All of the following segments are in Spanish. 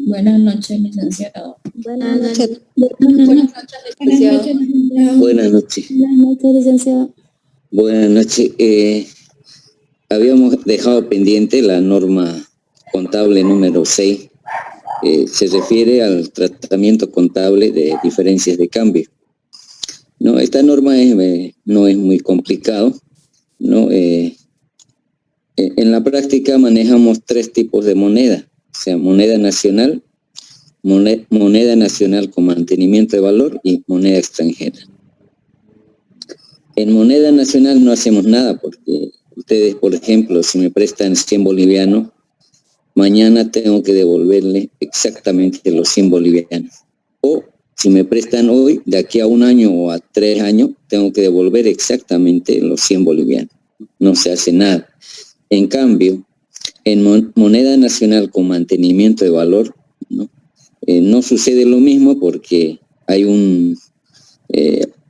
Buenas noches, licenciado. Buenas noches. Buenas noches, licenciado. Buenas noches. Buenas noches, licenciado. Buenas noches. Habíamos dejado pendiente la norma contable número 6. Se refiere al tratamiento contable de diferencias de cambio. No, esta norma no es muy complicado, ¿no? En la práctica manejamos 3 tipos de moneda, o sea, moneda nacional con mantenimiento de valor y moneda extranjera. En moneda nacional no hacemos nada porque ustedes, por ejemplo, si me prestan 100 bolivianos, mañana tengo que devolverle exactamente los 100 bolivianos. O si me prestan hoy, de aquí a 1 año o a 3 años, tengo que devolver exactamente los 100 bolivianos. No se hace nada. En cambio, en moneda nacional con mantenimiento de valor, no sucede lo mismo porque hay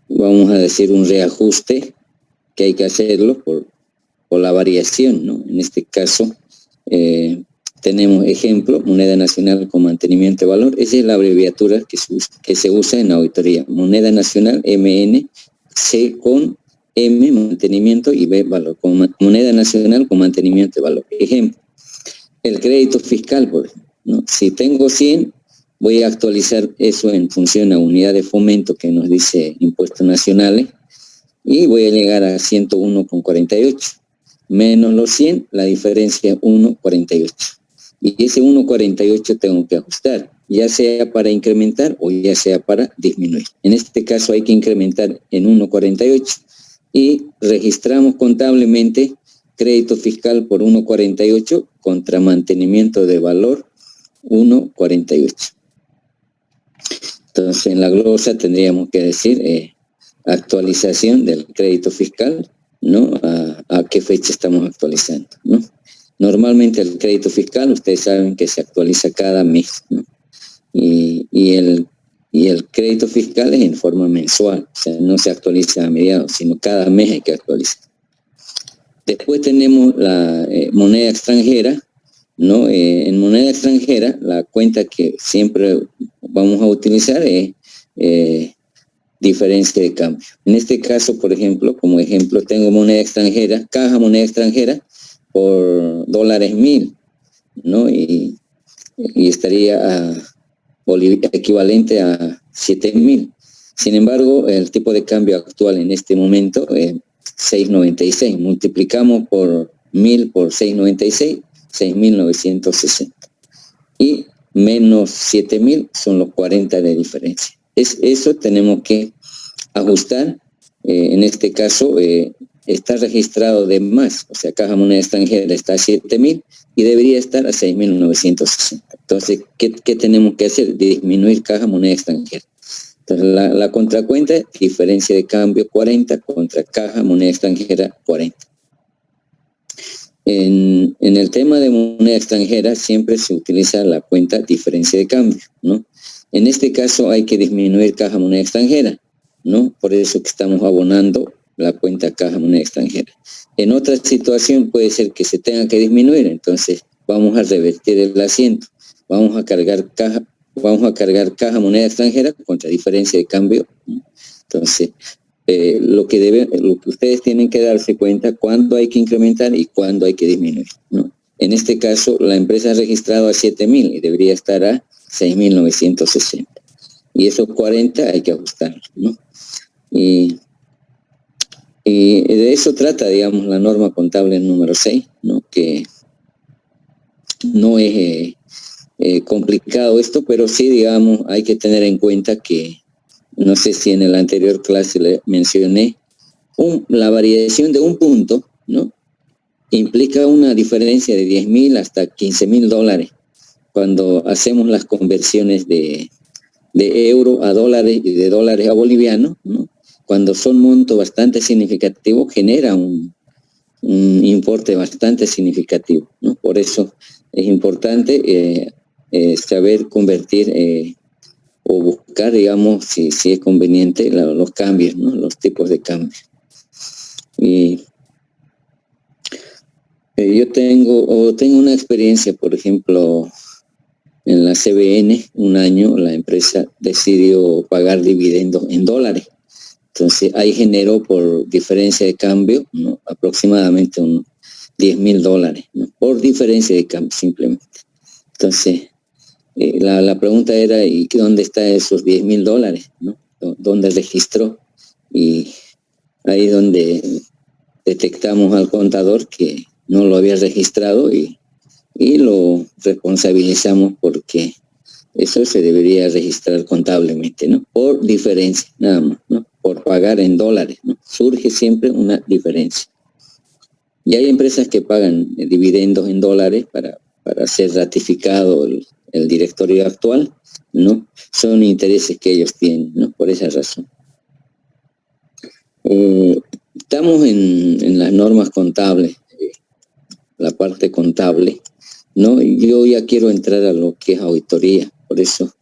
vamos a decir, un reajuste que hay que hacerlo por la variación, ¿no? En este caso, tenemos ejemplo, moneda nacional con mantenimiento de valor. Esa es la abreviatura que se usa en auditoría. Moneda nacional, MN, C con M, mantenimiento, y B, valor. Moneda nacional con mantenimiento de valor. Ejemplo, el crédito fiscal, por ejemplo, ¿no? Si tengo 100, voy a actualizar eso en función a unidad de fomento que nos dice impuestos nacionales y voy a llegar a 101,48. Menos los 100, la diferencia es 1,48. Y ese 1,48 tengo que ajustar, ya sea para incrementar o ya sea para disminuir. En este caso hay que incrementar en 1,48 y registramos contablemente crédito fiscal por 1,48 contra mantenimiento de valor 1,48. Entonces, en la glosa tendríamos que decir actualización del crédito fiscal, ¿no? A qué fecha estamos actualizando, ¿no? Normalmente el crédito fiscal, ustedes saben que se actualiza cada mes, ¿no? Y el crédito fiscal es en forma mensual, o sea, no se actualiza a mediados, sino cada mes hay que actualizar. Después tenemos la moneda extranjera, ¿no? En moneda extranjera, la cuenta que siempre vamos a utilizar es diferencia de cambio. En este caso, por ejemplo, como ejemplo, tengo moneda extranjera, caja moneda extranjera por $1,000, ¿no? Y estaría equivalente a 7,000. Sin embargo, el tipo de cambio actual en este momento es 6,96. Multiplicamos por 1,000 por 6,96, 6,960. Y menos 7,000 son los 40 de diferencia. Eso tenemos que ajustar. En este caso, está registrado de más, o sea, caja moneda extranjera está a 7,000 y debería estar a 6,960. Entonces, ¿qué tenemos que hacer? Disminuir caja moneda extranjera. Entonces, la contracuenta es diferencia de cambio 40 contra caja moneda extranjera 40. En el tema de moneda extranjera siempre se utiliza la cuenta diferencia de cambio, ¿no? En este caso hay que disminuir caja moneda extranjera, ¿no? Por eso que estamos abonando la cuenta caja moneda extranjera. En otra situación puede ser que se tenga que disminuir, entonces vamos a revertir el asiento. Vamos a cargar caja moneda extranjera contra diferencia de cambio, ¿no? Entonces, lo que ustedes tienen que darse cuenta cuándo hay que incrementar y cuándo hay que disminuir, ¿no? En este caso, la empresa ha registrado a 7,000 y debería estar a 6,960. Y esos 40 hay que ajustarlos, ¿no? Y de eso trata, digamos, la norma contable número 6, ¿no? Que no es complicado esto, pero sí, digamos, hay que tener en cuenta que, no sé si en la anterior clase le mencioné, la variación de un punto, ¿no? Implica una diferencia de 10,000 hasta 15,000 dólares cuando hacemos las conversiones de euro a dólares y de dólares a bolivianos, ¿no? Cuando son montos bastante significativos, genera un importe bastante significativo, ¿no? Por eso es importante saber convertir o buscar, digamos, si es conveniente los cambios, ¿no? Los tipos de cambio. Y yo tengo una experiencia, por ejemplo, en la CBN, un año la empresa decidió pagar dividendos en dólares. Entonces ahí generó por diferencia de cambio, ¿no?, aproximadamente unos $10,000, ¿no?, por diferencia de cambio simplemente. Entonces la pregunta era, ¿y dónde están esos $10,000, ¿no? ¿Dónde registró? Y ahí es donde detectamos al contador que no lo había registrado y lo responsabilizamos porque eso se debería registrar contablemente, ¿no? Por diferencia, nada más, ¿no? Por pagar en dólares, ¿no? Surge siempre una diferencia. Y hay empresas que pagan dividendos en dólares para ser ratificado el directorio actual, ¿no? Son intereses que ellos tienen, ¿no? Por esa razón. Estamos en las normas contables, la parte contable, ¿no? Yo ya quiero entrar a lo que es auditoría, por eso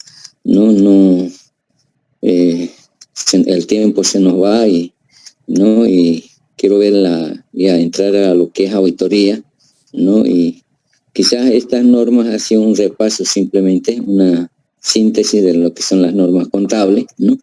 el tiempo se nos va y quiero ya entrar a lo que es auditoría, ¿no? Y quizás estas normas ha sido un repaso, simplemente una síntesis de lo que son las normas contables, ¿no?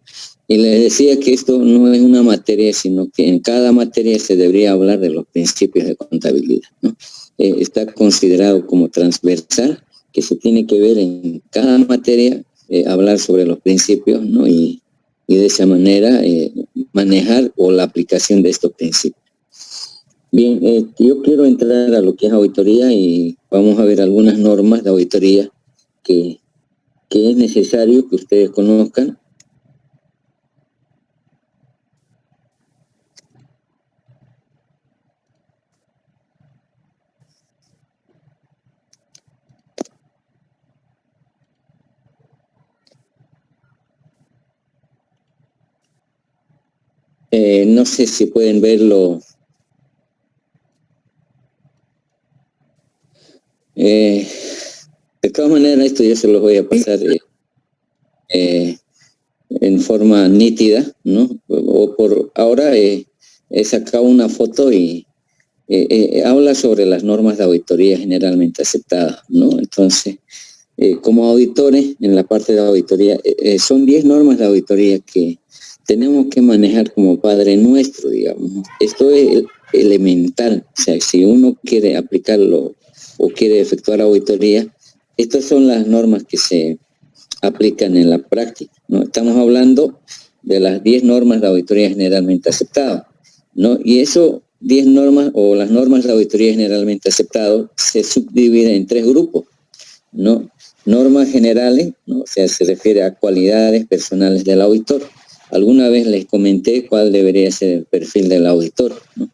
Y les decía que esto no es una materia, sino que en cada materia se debería hablar de los principios de contabilidad, ¿no? Está considerado como transversal, que se tiene que ver en cada materia, hablar sobre los principios, ¿no? Y de esa manera manejar o la aplicación de estos principios. Bien, yo quiero entrar a lo que es auditoría y vamos a ver algunas normas de auditoría que es necesario que ustedes conozcan. No sé si pueden verlo. De todas maneras, esto yo se los voy a pasar en forma nítida, ¿no? O por ahora he sacado una foto y habla sobre las normas de auditoría generalmente aceptadas, ¿no? Entonces, como auditores, en la parte de auditoría, son 10 normas de auditoría que tenemos que manejar como Padre Nuestro, digamos. Esto es elemental. O sea, si uno quiere aplicarlo o quiere efectuar auditoría, estas son las normas que se aplican en la práctica, ¿no? Estamos hablando de las 10 normas de auditoría generalmente aceptadas, ¿no? Y eso, 10 normas o las normas de auditoría generalmente aceptadas se subdividen en 3 grupos, ¿no? Normas generales, ¿no? O sea, se refiere a cualidades personales del auditor. Alguna vez les comenté cuál debería ser el perfil del auditor, ¿no?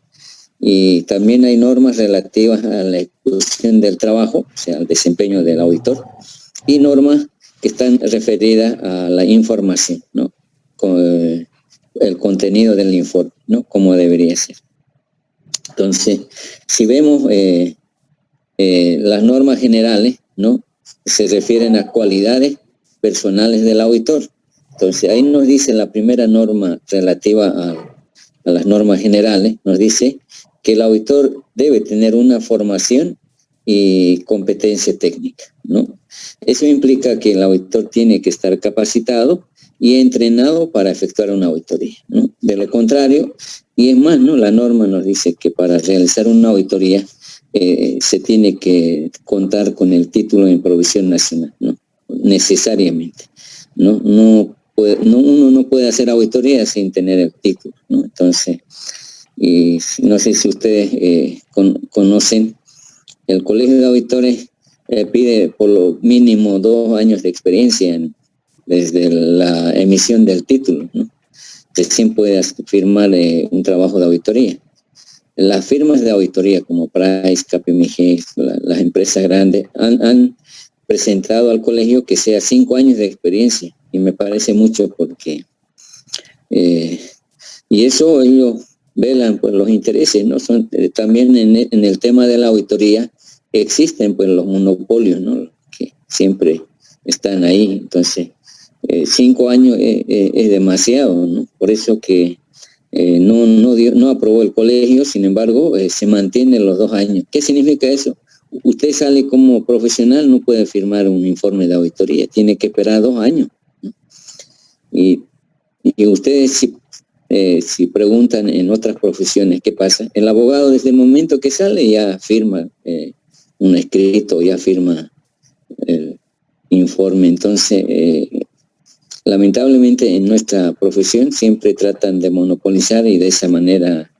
Y también hay normas relativas a la ejecución del trabajo, o sea, al desempeño del auditor, y normas que están referidas a la información, ¿no? Con el contenido del informe, ¿no? Como debería ser. Entonces, si vemos las normas generales, ¿no? Se refieren a cualidades personales del auditor. Entonces, ahí nos dice la primera norma relativa a las normas generales, nos dice que el auditor debe tener una formación y competencia técnica, ¿no? Eso implica que el auditor tiene que estar capacitado y entrenado para efectuar una auditoría, ¿no? De lo contrario, y es más, ¿no? La norma nos dice que para realizar una auditoría se tiene que contar con el título en provisión nacional, ¿no? Necesariamente, ¿no? Uno no puede hacer auditoría sin tener el título, ¿no? Entonces, y no sé si ustedes conocen, el Colegio de Auditores pide por lo mínimo 2 años de experiencia desde la emisión del título, ¿no? Recién puede firmar un trabajo de auditoría. Las firmas de auditoría como Price, KPMG, las empresas grandes han presentado al colegio que sea 5 años de experiencia, y me parece mucho porque y eso ellos velan por los intereses, ¿no? También en el tema de la auditoría existen pues los monopolios, ¿no? Que siempre están ahí. Entonces 5 años es demasiado, ¿no? Por eso que no aprobó el colegio. Sin embargo, se mantienen los 2 años. ¿Qué significa eso? usted sale como profesional, no puede firmar un informe de auditoría, tiene que esperar 2 años, ¿no? Y ustedes si preguntan en otras profesiones qué pasa, el abogado desde el momento que sale ya firma un escrito, ya firma el informe. Entonces, lamentablemente en nuestra profesión siempre tratan de monopolizar y de esa manera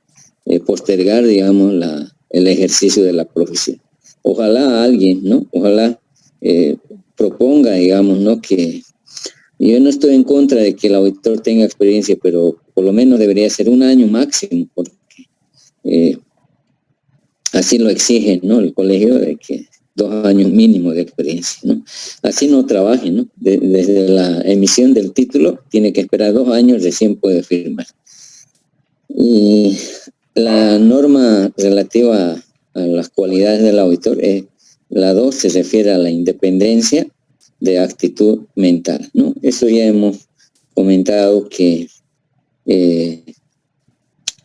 postergar, digamos, el ejercicio de la profesión. Ojalá alguien, ¿no? Ojalá proponga, digamos, ¿no? Que yo no estoy en contra de que el auditor tenga experiencia, pero por lo menos debería ser 1 año máximo, porque así lo exige, ¿no? El colegio, de que 2 años mínimo de experiencia, ¿no? Así no trabaje, ¿no? Desde la emisión del título tiene que esperar 2 años, recién puede firmar. Y la norma relativa a las cualidades del auditor, la 2 se refiere a la independencia de actitud mental, ¿no? Eso ya hemos comentado que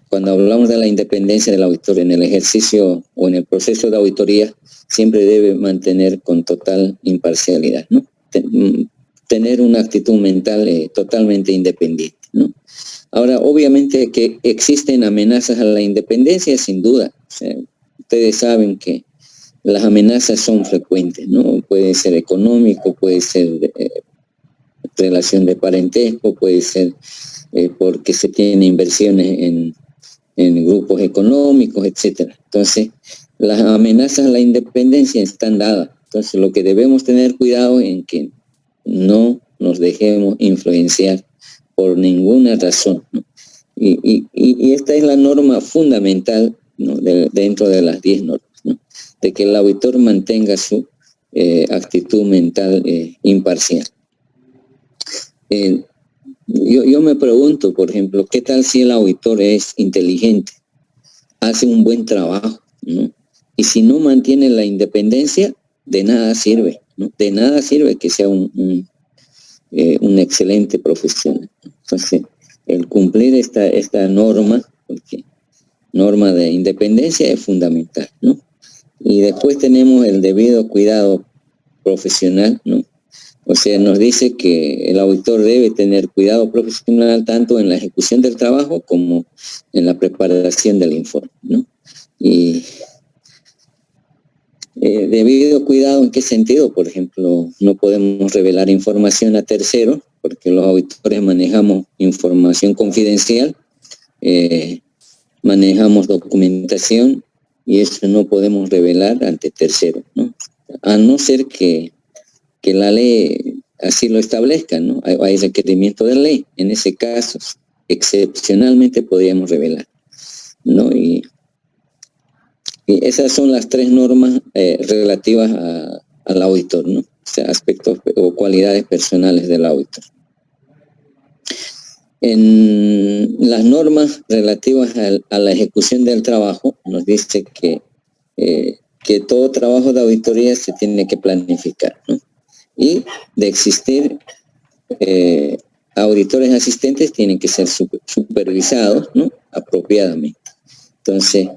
cuando hablamos de la independencia del auditor en el ejercicio o en el proceso de auditoría, siempre debe mantener con total imparcialidad, ¿no? Tener una actitud mental totalmente independiente, ¿no? Ahora, obviamente que existen amenazas a la independencia, sin duda. O sea, ustedes saben que las amenazas son frecuentes, ¿no? Puede ser económico, puede ser relación de parentesco, puede ser porque se tienen inversiones en grupos económicos, etcétera. Entonces, las amenazas a la independencia están dadas. Entonces, lo que debemos tener cuidado en que no nos dejemos influenciar por ninguna razón, ¿no? Y esta es la norma fundamental, ¿no? Dentro de las 10 normas, ¿no? De que el auditor mantenga su actitud mental imparcial. Yo me pregunto, por ejemplo, ¿qué tal si el auditor es inteligente, hace un buen trabajo, ¿no? Y si no mantiene la independencia, de nada sirve, ¿no? De nada sirve que sea un excelente profesional. Entonces, el cumplir esta norma, porque norma de independencia es fundamental, ¿no? Y después tenemos el debido cuidado profesional, ¿no? O sea, nos dice que el auditor debe tener cuidado profesional tanto en la ejecución del trabajo como en la preparación del informe, ¿no? Y debido cuidado, ¿en qué sentido? Por ejemplo, no podemos revelar información a terceros, porque los auditores manejamos información confidencial, manejamos documentación, y eso no podemos revelar ante terceros, ¿no? A no ser que la ley así lo establezca, ¿no? Hay requerimiento de ley. En ese caso, excepcionalmente podríamos revelar, ¿no? Y esas son las 3 normas relativas al auditor, ¿no? O sea, aspectos o cualidades personales del auditor. En las normas relativas a la ejecución del trabajo, nos dice que todo trabajo de auditoría se tiene que planificar, ¿no? Y de existir auditores asistentes, tienen que ser supervisados, ¿no? Apropiadamente. Entonces,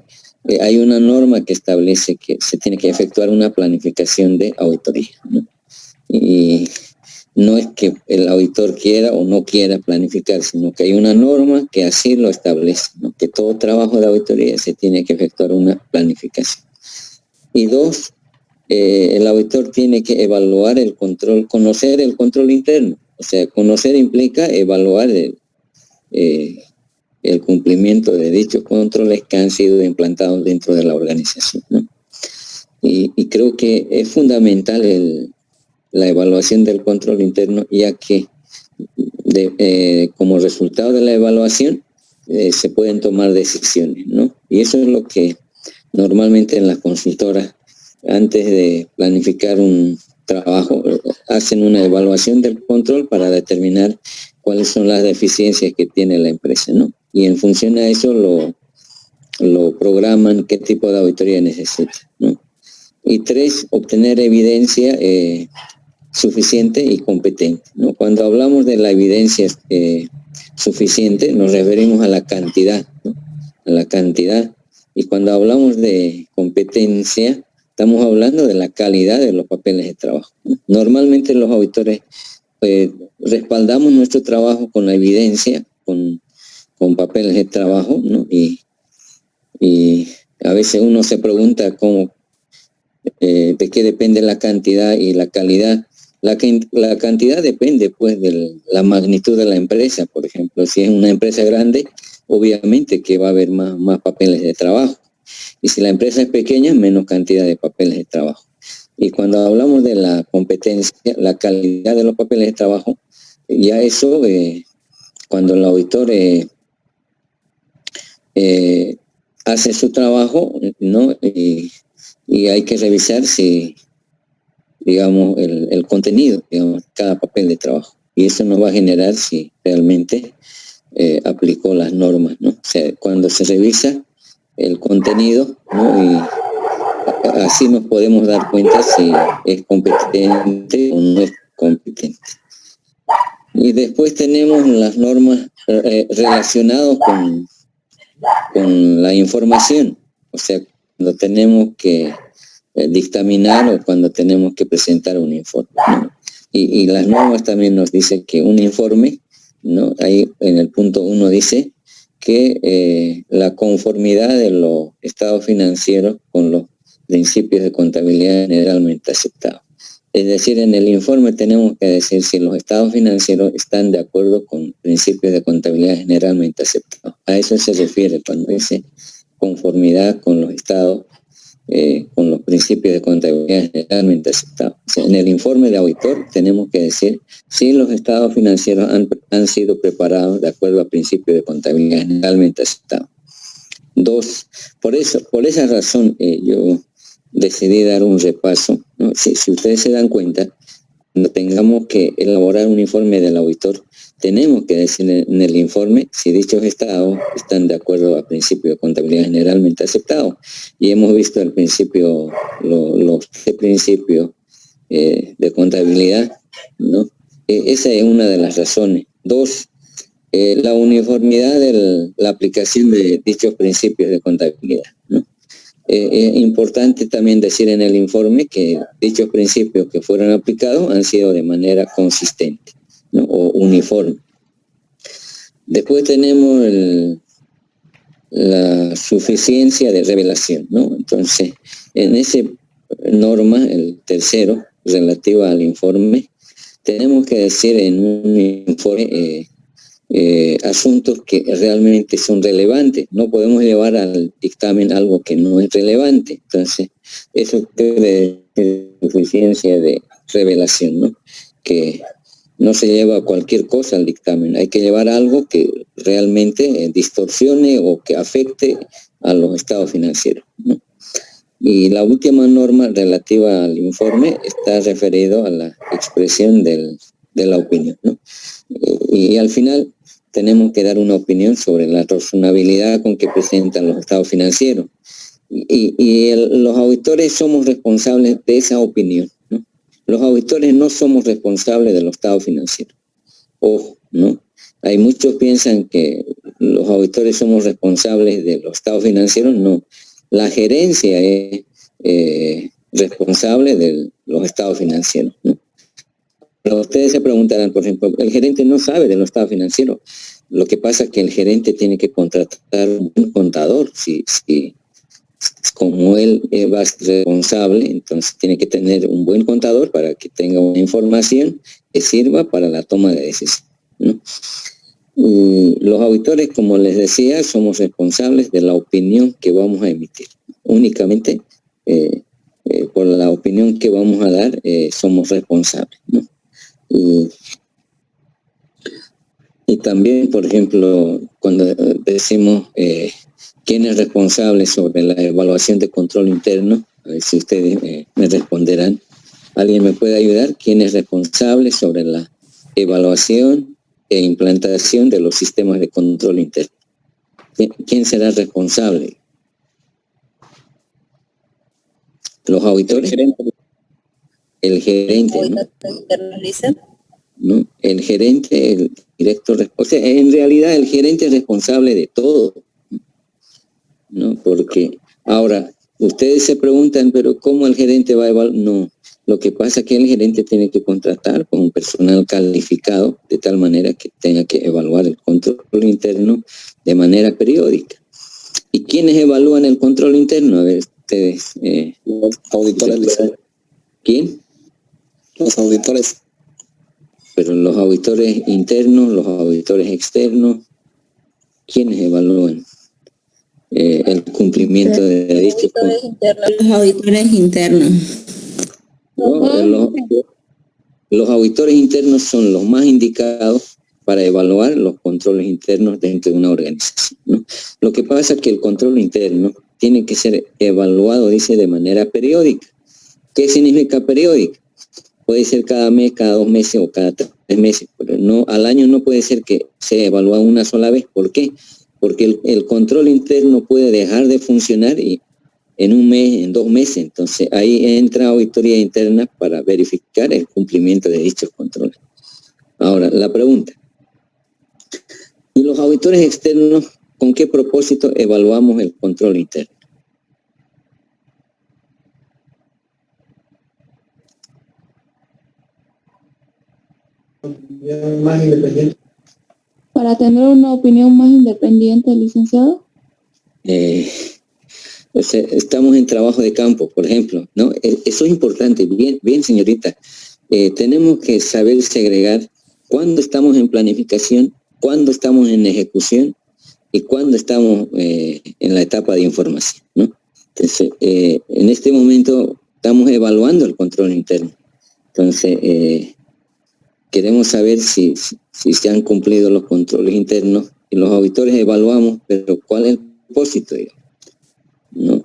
hay una norma que establece que se tiene que efectuar una planificación de auditoría, ¿no? Y no es que el auditor quiera o no quiera planificar, sino que hay una norma que así lo establece, ¿no? Que todo trabajo de auditoría se tiene que efectuar una planificación. Y 2, el auditor tiene que evaluar el control, conocer el control interno. O sea, conocer implica evaluar el cumplimiento de dichos controles que han sido implantados dentro de la organización, ¿no? Y creo que es fundamental la evaluación del control interno, ya que como resultado de la evaluación se pueden tomar decisiones, ¿no? Y eso es lo que normalmente en las consultoras, antes de planificar un trabajo, hacen una evaluación del control para determinar cuáles son las deficiencias que tiene la empresa, ¿no? Y en función a eso lo programan qué tipo de auditoría necesita, ¿no? Y 3, obtener evidencia suficiente y competente, ¿no? Cuando hablamos de la evidencia suficiente, nos referimos a la cantidad, ¿no? A la cantidad. Y cuando hablamos de competencia, estamos hablando de la calidad de los papeles de trabajo, ¿no? Normalmente los auditores respaldamos nuestro trabajo con la evidencia, con papeles de trabajo, ¿no? Y a veces uno se pregunta cómo, de qué depende la cantidad y la calidad. La cantidad depende pues de la magnitud de la empresa. Por ejemplo, si es una empresa grande, obviamente que va a haber más papeles de trabajo. Y si la empresa es pequeña, menos cantidad de papeles de trabajo. Y cuando hablamos de la competencia, la calidad de los papeles de trabajo, ya eso, cuando el auditor hace su trabajo, ¿no? Y hay que revisar si, digamos, el contenido, digamos, cada papel de trabajo. Y eso nos va a generar si realmente aplicó las normas, ¿no? O sea, cuando se revisa el contenido, ¿no? Y así nos podemos dar cuenta si es competente o no es competente. Y después tenemos las normas relacionadas con la información, o sea, cuando tenemos que dictaminar o cuando tenemos que presentar un informe, ¿no? Y las normas también nos dicen que un informe, ¿no? Ahí en el punto 1 dice que la conformidad de los estados financieros con los principios de contabilidad generalmente aceptados. Es decir, en el informe tenemos que decir si los estados financieros están de acuerdo con principios de contabilidad generalmente aceptados. A eso se refiere cuando dice conformidad con los estados, con los principios de contabilidad generalmente aceptados. O sea, en el informe de auditor tenemos que decir si los estados financieros han sido preparados de acuerdo a principios de contabilidad generalmente aceptados. 2, por esa razón yo decidí dar un repaso, ¿no? Si ustedes se dan cuenta, cuando tengamos que elaborar un informe del auditor, tenemos que decir en el informe si dichos estados están de acuerdo a principios de contabilidad generalmente aceptados. Y hemos visto al principio los 3 principios de contabilidad, ¿no? Esa es una de las razones. 2, la uniformidad de la aplicación de dichos principios de contabilidad, ¿no? Es importante también decir en el informe que dichos principios que fueron aplicados han sido de manera consistente, ¿no? O uniforme. Después tenemos la suficiencia de revelación, ¿no? Entonces, en esa norma, el tercero, relativa al informe, tenemos que decir en un informe asuntos que realmente son relevantes. No podemos llevar al dictamen algo que no es relevante. Entonces, eso debe ser suficiencia de revelación, ¿no? Que no se lleva cualquier cosa al dictamen. Hay que llevar algo que realmente distorsione o que afecte a los estados financieros, ¿no? Y la última norma relativa al informe está referido a la expresión de la opinión, ¿no? Y al final tenemos que dar una opinión sobre la razonabilidad con que presentan los estados financieros. Los auditores somos responsables de esa opinión, ¿no? Los auditores no somos responsables de los estados financieros. Ojo, ¿no? Hay muchos que piensan que los auditores somos responsables de los estados financieros. No, la gerencia es responsable de los estados financieros, ¿no? Pero ustedes se preguntarán, por ejemplo, el gerente no sabe de los estados financieros. Lo que pasa es que el gerente tiene que contratar un contador. Si como él va a ser responsable, entonces tiene que tener un buen contador para que tenga una información que sirva para la toma de decisión, ¿no? Y los auditores, como les decía, somos responsables de la opinión que vamos a emitir. Únicamente por la opinión que vamos a dar somos responsables, ¿no? Y también, por ejemplo, cuando decimos quién es responsable sobre la evaluación de control interno, a ver si ustedes me responderán. ¿Alguien me puede ayudar? ¿Quién es responsable sobre la evaluación e implantación de los sistemas de control interno? ¿Quién será responsable? ¿Los auditores? El gerente, ¿no? ¿No? El gerente, el director, o sea, en realidad el gerente es responsable de todo, ¿no? Porque ahora ustedes se preguntan, pero ¿cómo el gerente va a evaluar? No, lo que pasa es que el gerente tiene que contratar con un personal calificado de tal manera que tenga que evaluar el control interno de manera periódica. ¿Y quiénes evalúan el control interno? A ver, ustedes. Los auditores. ¿Quién? Los auditores. Pero los auditores internos, los auditores externos, ¿quiénes evalúan el cumplimiento de dichos controles? Los auditores internos. Los auditores internos son los más indicados para evaluar los controles internos dentro de una organización, ¿no? Lo que pasa es que el control interno tiene que ser evaluado, dice, de manera periódica. ¿Qué significa periódica? Puede ser cada mes, cada 2 meses o cada 3 meses, pero no, al año no puede ser que sea evaluado una sola vez. ¿Por qué? Porque el control interno puede dejar de funcionar y en 1 mes, en 2 meses. Entonces ahí entra auditoría interna para verificar el cumplimiento de dichos controles. Ahora, la pregunta. ¿Y los auditores externos, con qué propósito evaluamos el control interno? Más independiente. Para tener una opinión más independiente, licenciado. O sea, estamos en trabajo de campo, por ejemplo, ¿no? Eso es importante. Bien, señorita. Tenemos que saber segregar cuándo estamos en planificación, cuándo estamos en ejecución y cuándo estamos en la etapa de información, ¿no? Entonces, en este momento estamos evaluando el control interno. Entonces, queremos saber si se han cumplido los controles internos y los auditores evaluamos, pero ¿cuál es el propósito, digamos? ¿No?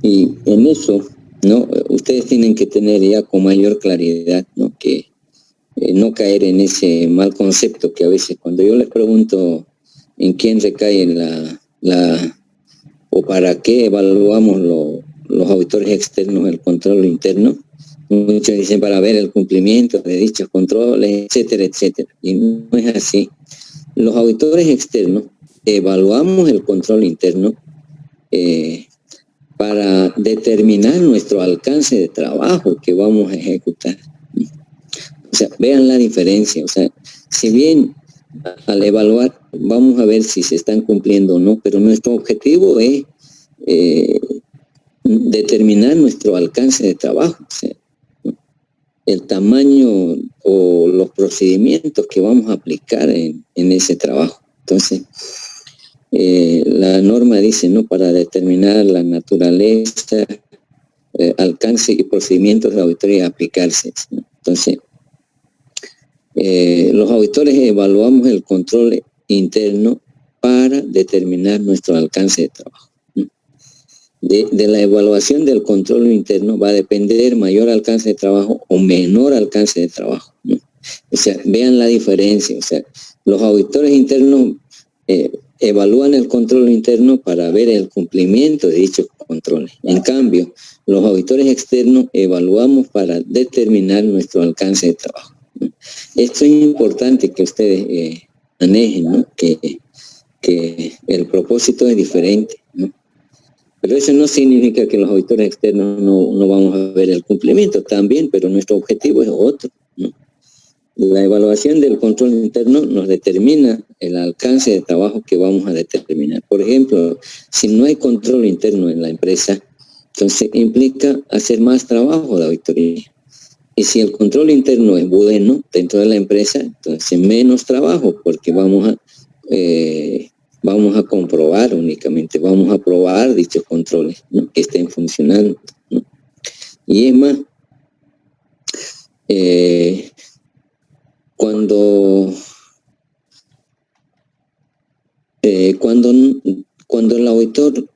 Y en eso, ¿no? Ustedes tienen que tener ya con mayor claridad, ¿no? Que no caer en ese mal concepto que a veces cuando yo les pregunto en quién recae o para qué evaluamos los auditores externos el control interno, muchos dicen para ver el cumplimiento de dichos controles, etcétera, etcétera. Y no es así. Los auditores externos evaluamos el control interno para determinar nuestro alcance de trabajo que vamos a ejecutar. O sea, vean la diferencia. O sea, si bien al evaluar vamos a ver si se están cumpliendo o no, pero nuestro objetivo es determinar nuestro alcance de trabajo. O sea, el tamaño o los procedimientos que vamos a aplicar en ese trabajo. Entonces, la norma dice, ¿no? Para determinar la naturaleza, alcance y procedimientos de auditoría a aplicarse, ¿no? Entonces, los auditores evaluamos el control interno para determinar nuestro alcance de trabajo, ¿no? De la evaluación del control interno va a depender mayor alcance de trabajo o menor alcance de trabajo, ¿no? O sea, vean la diferencia. O sea, los auditores internos evalúan el control interno para ver el cumplimiento de dichos controles. En cambio, los auditores externos evaluamos para determinar nuestro alcance de trabajo, ¿no? Esto es importante que ustedes manejen, ¿no? Que el propósito es diferente, ¿no? Pero eso no significa que los auditores externos no vamos a ver el cumplimiento también, pero nuestro objetivo es otro, ¿no? La evaluación del control interno nos determina el alcance de trabajo que vamos a determinar. Por ejemplo, si no hay control interno en la empresa, entonces implica hacer más trabajo de auditoría. Y si el control interno es bueno dentro de la empresa, entonces menos trabajo, porque vamos a comprobar únicamente, vamos a probar dichos controles, ¿no? Que estén funcionando, ¿no? Y es más, cuando el auditor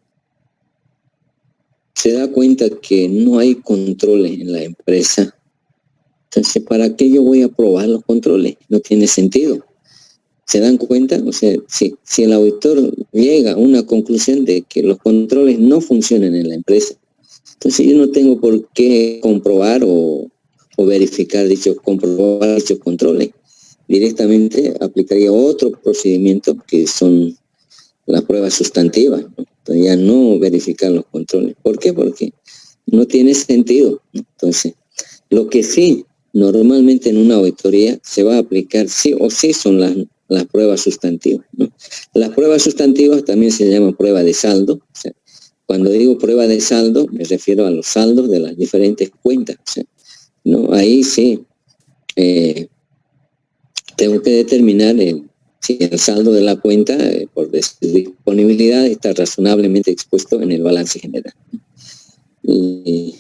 se da cuenta que no hay controles en la empresa, entonces ¿para qué yo voy a probar los controles? No tiene sentido. ¿Se dan cuenta? O sea, si el auditor llega a una conclusión de que los controles no funcionan en la empresa, entonces yo no tengo por qué comprobar o verificar comprobar dichos controles. Directamente aplicaría otro procedimiento que son la prueba sustantiva, ¿no? Entonces ya no verificar los controles. ¿Por qué? Porque no tiene sentido, ¿no? Entonces, lo que sí normalmente en una auditoría se va a aplicar sí o sí son las pruebas sustantivas, ¿no? Las pruebas sustantivas también se llaman prueba de saldo. O sea, cuando digo prueba de saldo, me refiero a los saldos de las diferentes cuentas. O sea, ¿no? Ahí sí tengo que determinar si el saldo de la cuenta, por disponibilidad, está razonablemente expuesto en el balance general. Y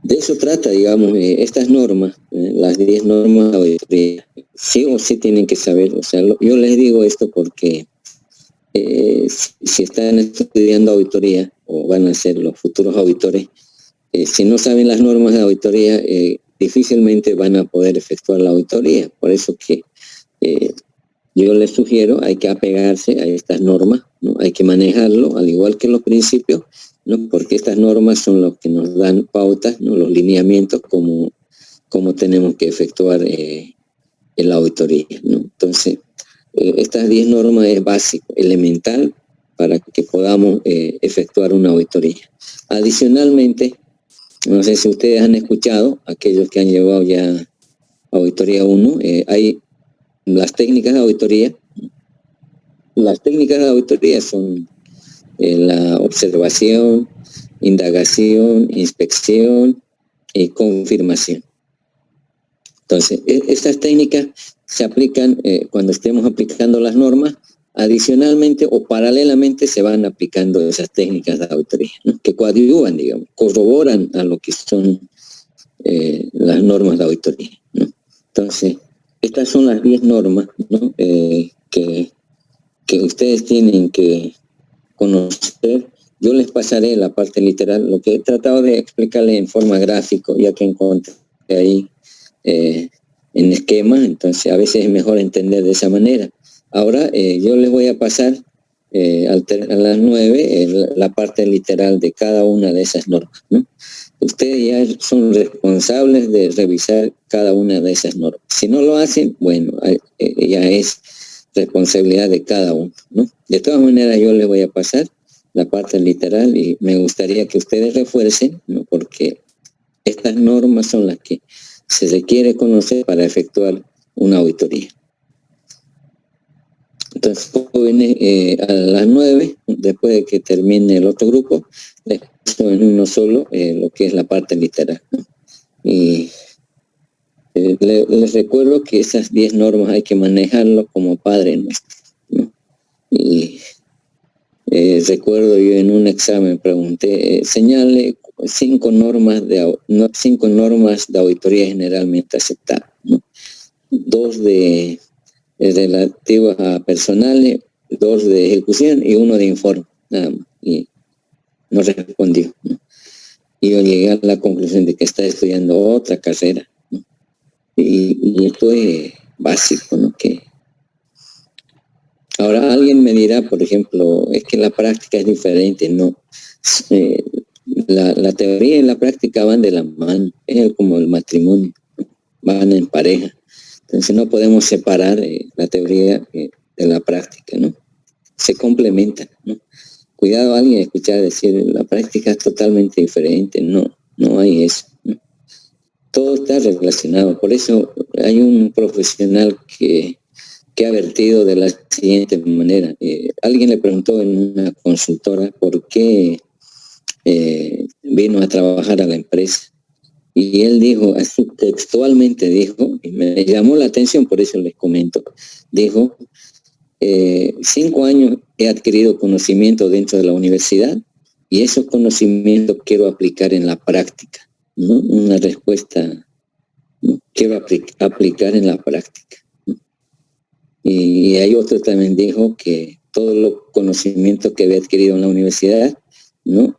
de eso trata, digamos, estas normas, las 10 normas de auditoría, sí o sí tienen que saber. O sea, yo les digo esto porque si están estudiando auditoría o van a ser los futuros auditores, si no saben las normas de auditoría, difícilmente van a poder efectuar la auditoría. Por eso que yo les sugiero, hay que apegarse a estas normas, ¿no? Hay que manejarlo, al igual que los principios, ¿no? Porque estas normas son los que nos dan pautas, ¿no? Los lineamientos, como tenemos que efectuar la auditoría, ¿no? Entonces, estas 10 normas es básico, elemental, para que podamos efectuar una auditoría. Adicionalmente, no sé si ustedes han escuchado, aquellos que han llevado ya auditoría 1, hay las técnicas de auditoría. Las técnicas de auditoría son la observación, indagación, inspección y confirmación. Entonces, estas técnicas se aplican cuando estemos aplicando las normas. Adicionalmente o paralelamente se van aplicando esas técnicas de auditoría, ¿no? Que coadyuvan, digamos, corroboran a lo que son las normas de auditoría, ¿no? Entonces, estas son las 10 normas, ¿no? que ustedes tienen que conocer. Yo les pasaré la parte literal, lo que he tratado de explicarles en forma gráfica, ya que encontré ahí en esquema, entonces a veces es mejor entender de esa manera. Ahora yo les voy a pasar a las 9 la parte literal de cada una de esas normas, ¿no? Ustedes ya son responsables de revisar cada una de esas normas. Si no lo hacen, bueno, ya es responsabilidad de cada uno, ¿no? De todas maneras, yo les voy a pasar la parte literal y me gustaría que ustedes refuercen, ¿no? Porque estas normas son las que se requiere conocer para efectuar una auditoría. Entonces, jóvenes, a las 9, después de que termine el otro grupo, les paso en uno solo lo que es la parte literal, ¿no? Y les recuerdo que esas 10 normas hay que manejarlo como Padre Nuestro, ¿no? Y recuerdo yo en un examen pregunté, señale 5 normas de auditoría generalmente aceptadas, ¿no? 2 relativas a personales, 2 de ejecución y 1 de informe, nada más. Y no respondió, ¿no? Y yo llegué a la conclusión de que está estudiando otra carrera, ¿no? Y esto es básico, ¿no? Que ahora alguien me dirá, por ejemplo, es que la práctica es diferente. No, la teoría y la práctica van de la mano, es como el matrimonio, ¿no? Van en pareja. Entonces no podemos separar la teoría de la práctica, ¿no? Se complementan, ¿no? Cuidado a alguien escuchar decir la práctica es totalmente diferente. No hay eso, ¿no? Todo está relacionado. Por eso hay un profesional que ha vertido de la siguiente manera. Alguien le preguntó en una consultora por qué vino a trabajar a la empresa. Y él dijo, así textualmente dijo, y me llamó la atención, por eso les comento, dijo, 5 años he adquirido conocimiento dentro de la universidad y esos conocimientos quiero aplicar en la práctica, ¿no? Una respuesta, ¿no? Quiero aplicar en la práctica, ¿no? Y hay otro también dijo que todos los conocimientos que había adquirido en la universidad, ¿no?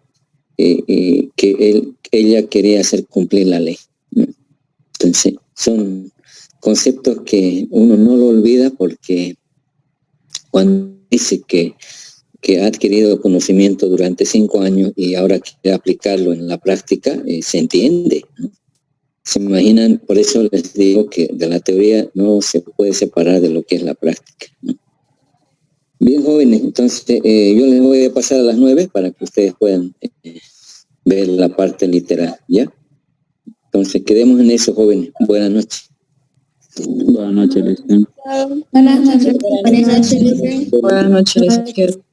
Que ella quería hacer cumplir la ley, ¿no? Entonces, son conceptos que uno no lo olvida, porque cuando dice que ha adquirido conocimiento durante 5 años y ahora quiere aplicarlo en la práctica, se entiende, ¿no? Se imaginan, por eso les digo que de la teoría no se puede separar de lo que es la práctica, ¿no? Bien, jóvenes, entonces yo les voy a pasar a las 9 para que ustedes puedan ver la parte literal, ¿ya? Entonces quedemos en eso, jóvenes. Buenas noches. Buenas noches, Luis. Buenas noches. Buenas noches, les quiero.